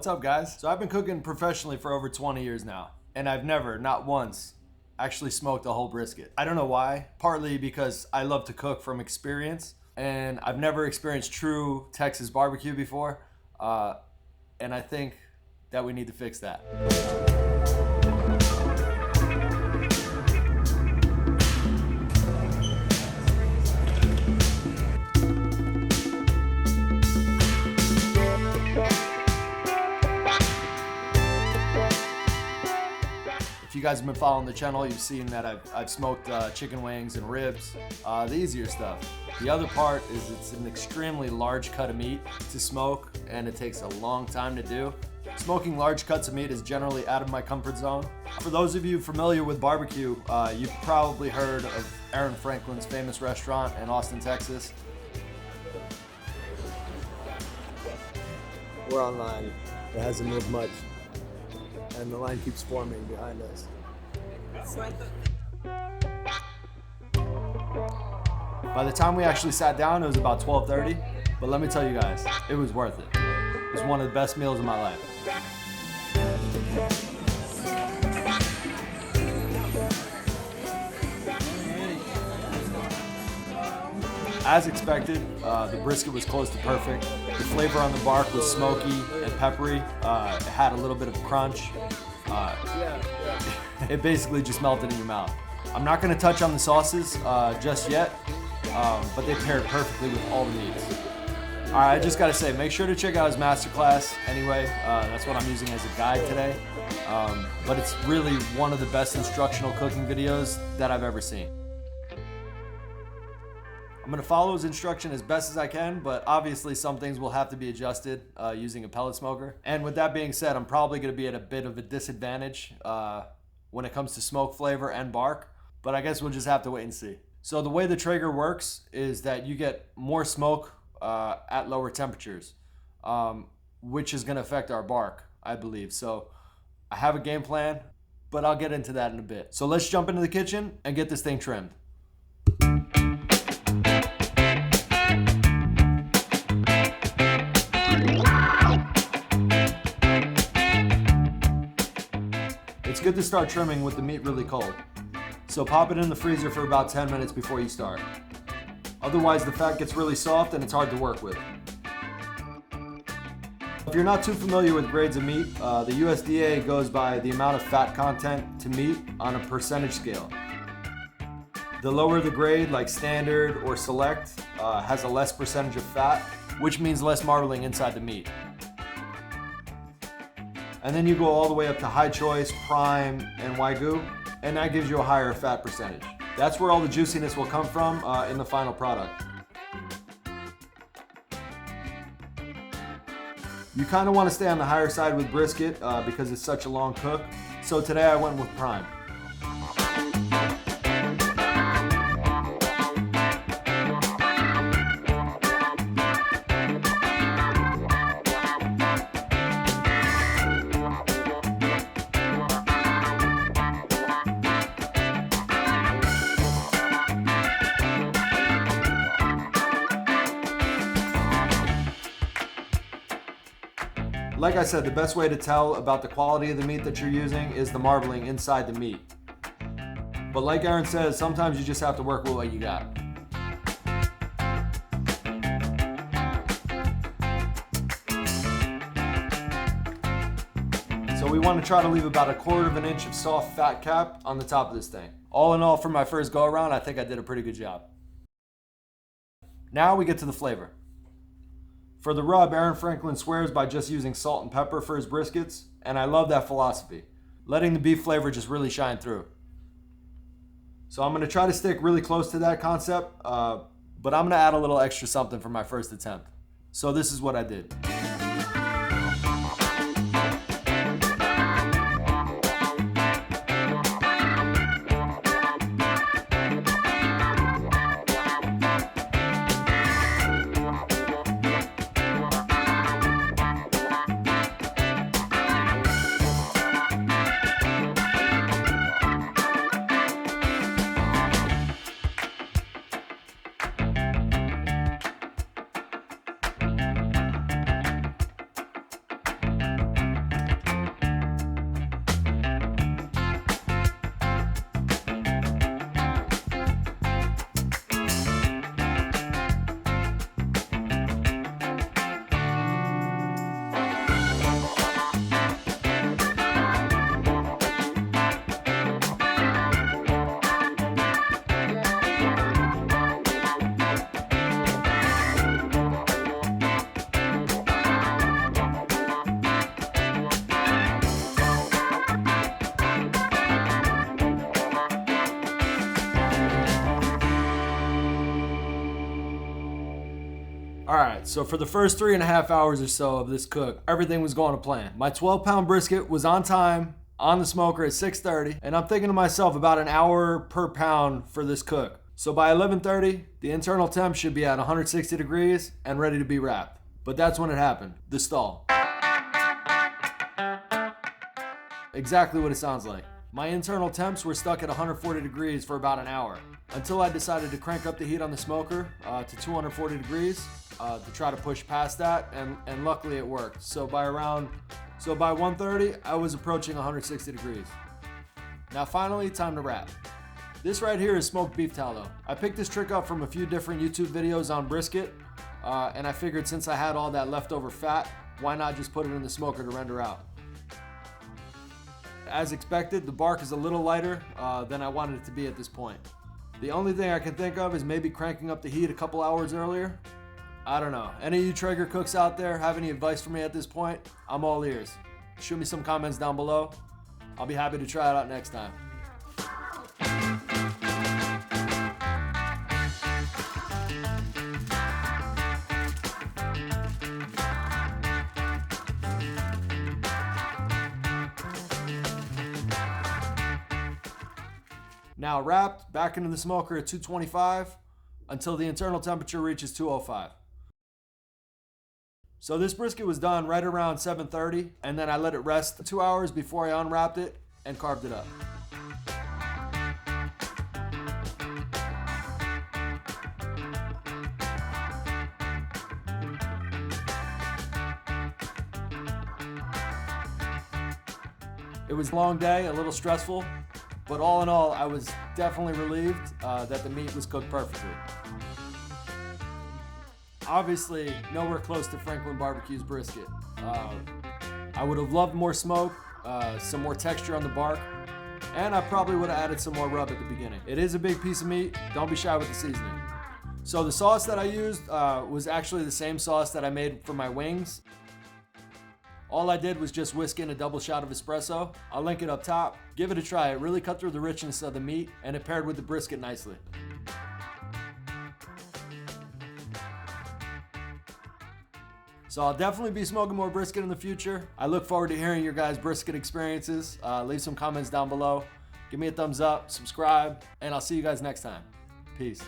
What's up, guys? So I've been cooking professionally for over 20 years now, and I've never, not once, actually smoked a whole brisket. I don't know why, partly because I love to cook from experience, and I've never experienced true Texas barbecue before, and I think that we need to fix that. If you guys have been following the channel, you've seen that I've smoked chicken wings and ribs, the easier stuff. The other part is it's an extremely large cut of meat to smoke, and it takes a long time to do. Smoking large cuts of meat is generally out of my comfort zone. For those of you familiar with barbecue, you've probably heard of Aaron Franklin's famous restaurant in Austin, Texas. We're online. It hasn't moved much. And the line keeps forming behind us. By the time we actually sat down, it was about 12:30, but let me tell you guys, it was worth it. It was one of the best meals of my life. As expected, the brisket was close to perfect. The flavor on the bark was smoky and peppery. It had a little bit of crunch. It basically just melted in your mouth. I'm not going to touch on the sauces just yet, but they paired perfectly with all the meats. All right, I just got to say, make sure to check out his masterclass anyway. That's what I'm using as a guide today. But it's really one of the best instructional cooking videos that I've ever seen. I'm gonna follow his instruction as best as I can, but obviously some things will have to be adjusted using a pellet smoker. And with that being said, I'm probably gonna be at a bit of a disadvantage when it comes to smoke flavor and bark, but I guess we'll just have to wait and see. So the way the Traeger works is that you get more smoke at lower temperatures, which is gonna affect our bark, I believe. So I have a game plan, but I'll get into that in a bit. So let's jump into the kitchen and get this thing trimmed. It's good to start trimming with the meat really cold. So pop it in the freezer for about 10 minutes before you start. Otherwise the fat gets really soft and it's hard to work with. If you're not too familiar with grades of meat, the USDA goes by the amount of fat content to meat on a percentage scale. The lower the grade, like standard or select, has a less percentage of fat, which means less marbling inside the meat. And then you go all the way up to high choice, prime, and wagyu, and that gives you a higher fat percentage. That's where all the juiciness will come from in the final product. You kind of want to stay on the higher side with brisket because it's such a long cook. So today I went with prime. Like I said, the best way to tell about the quality of the meat that you're using is the marbling inside the meat. But like Aaron says, sometimes you just have to work with what you got. So we want to try to leave about 1/4 of an inch of soft fat cap on the top of this thing. All in all, for my first go around, I think I did a pretty good job. Now we get to the flavor. For the rub, Aaron Franklin swears by just using salt and pepper for his briskets, and I love that philosophy, letting the beef flavor just really shine through. So I'm gonna try to stick really close to that concept, but I'm gonna add a little extra something for my first attempt. So this is what I did. Alright, so for the first 3.5 hours or so of this cook, everything was going to plan. My 12-pound brisket was on time, on the smoker at 6:30, and I'm thinking to myself about an hour per pound for this cook. So by 11:30, the internal temp should be at 160 degrees and ready to be wrapped. But that's when it happened, the stall. Exactly what it sounds like. My internal temps were stuck at 140 degrees for about an hour, until I decided to crank up the heat on the smoker to 240 degrees to try to push past that, and luckily it worked. So by 1:30, I was approaching 160 degrees. Now finally, time to wrap. This right here is smoked beef tallow. I picked this trick up from a few different YouTube videos on brisket, and I figured since I had all that leftover fat, why not just put it in the smoker to render out. As expected, the bark is a little lighter than I wanted it to be at this point. The only thing I can think of is maybe cranking up the heat a couple hours earlier. I don't know. Any of you Traeger cooks out there have any advice for me at this point? I'm all ears. Shoot me some comments down below. I'll be happy to try it out next time. Now wrapped, back into the smoker at 225 until the internal temperature reaches 205. So this brisket was done right around 7:30, and then I let it rest 2 hours before I unwrapped it and carved it up. It was a long day, a little stressful, but all in all, I was definitely relieved that the meat was cooked perfectly. Obviously, nowhere close to Franklin Barbecue's brisket. I would have loved more smoke, some more texture on the bark, and I probably would have added some more rub at the beginning. It is a big piece of meat. Don't be shy with the seasoning. So the sauce that I used was actually the same sauce that I made for my wings. All I did was just whisk in a double shot of espresso. I'll link it up top. Give it a try. It really cut through the richness of the meat, and it paired with the brisket nicely. So I'll definitely be smoking more brisket in the future. I look forward to hearing your guys' brisket experiences. Leave some comments down below. Give me a thumbs up, subscribe, and I'll see you guys next time. Peace.